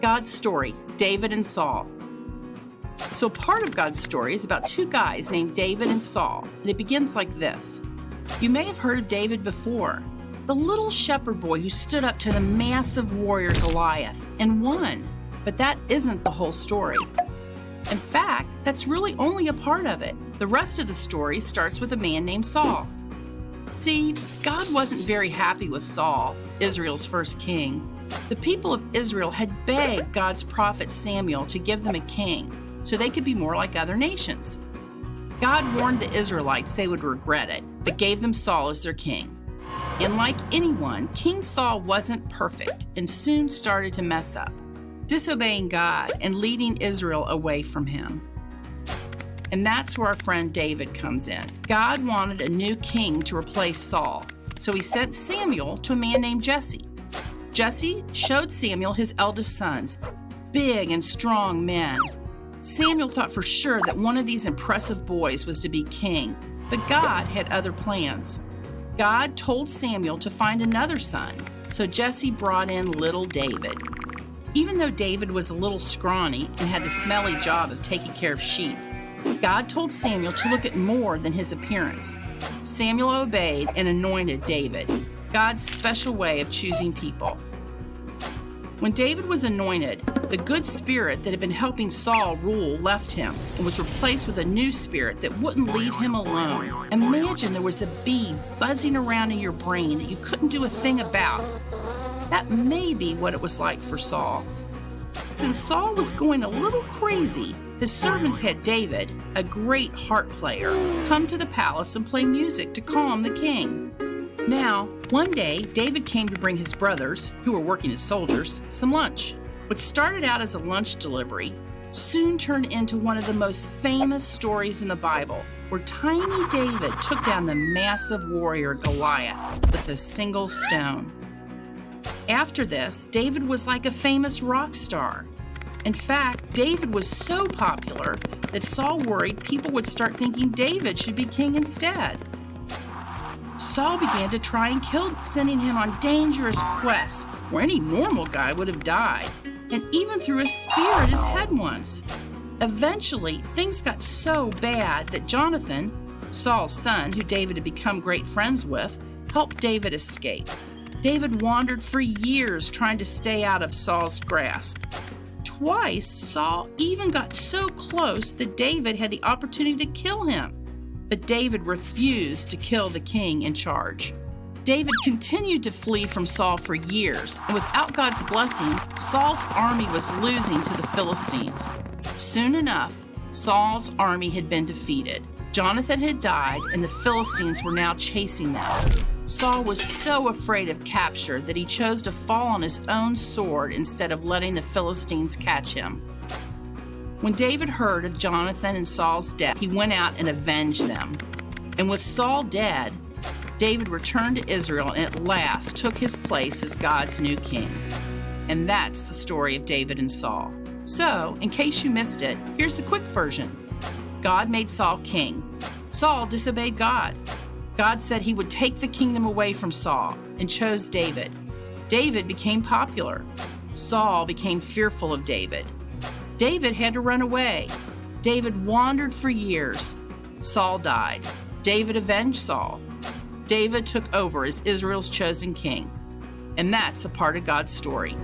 God's story, David and Saul. So a part of God's story is about two guys named David and Saul, and it begins like this. You may have heard of David before, the little shepherd boy who stood up to the massive warrior Goliath and won. But that isn't the whole story. In fact, that's really only a part of it. The rest of the story starts with a man named Saul. See, God wasn't very happy with Saul, Israel's first king. The people of Israel had begged God's prophet Samuel to give them a king so they could be more like other nations. God warned the Israelites they would regret it, but gave them Saul as their king. And like anyone, King Saul wasn't perfect and soon started to mess up, disobeying God and leading Israel away from him. And that's where our friend David comes in. God wanted a new king to replace Saul, so he sent Samuel to a man named Jesse. Jesse showed Samuel his eldest sons, big and strong men. Samuel thought for sure that one of these impressive boys was to be king, but God had other plans. God told Samuel to find another son, so Jesse brought in little David. Even though David was a little scrawny and had the smelly job of taking care of sheep, God told Samuel to look at more than his appearance. Samuel obeyed and anointed David, God's special way of choosing people. When David was anointed, the good spirit that had been helping Saul rule left him and was replaced with a new spirit that wouldn't leave him alone. Imagine there was a bee buzzing around in your brain that you couldn't do a thing about. That may be what it was like for Saul. Since Saul was going a little crazy, his servants had David, a great harp player, come to the palace and play music to calm the king. Now, one day, David came to bring his brothers, who were working as soldiers, some lunch. What started out as a lunch delivery soon turned into one of the most famous stories in the Bible, where tiny David took down the massive warrior Goliath with a single stone. After this, David was like a famous rock star. In fact, David was so popular that Saul worried people would start thinking David should be king instead. Saul began to try and kill him, sending him on dangerous quests where any normal guy would have died, and even threw a spear at his head once. Eventually, things got so bad that Jonathan, Saul's son, who David had become great friends with, helped David escape. David wandered for years trying to stay out of Saul's grasp. Twice, Saul even got so close that David had the opportunity to kill him. But David refused to kill the king in charge. David continued to flee from Saul for years, and without God's blessing, Saul's army was losing to the Philistines. Soon enough, Saul's army had been defeated. Jonathan had died, and the Philistines were now chasing them. Saul was so afraid of capture that he chose to fall on his own sword instead of letting the Philistines catch him. When David heard of Jonathan and Saul's death, he went out and avenged them. And with Saul dead, David returned to Israel and at last took his place as God's new king. And that's the story of David and Saul. So, in case you missed it, here's the quick version. God made Saul king. Saul disobeyed God. God said he would take the kingdom away from Saul and chose David. David became popular. Saul became fearful of David. David had to run away. David wandered for years. Saul died. David avenged Saul. David took over as Israel's chosen king. And that's a part of God's story.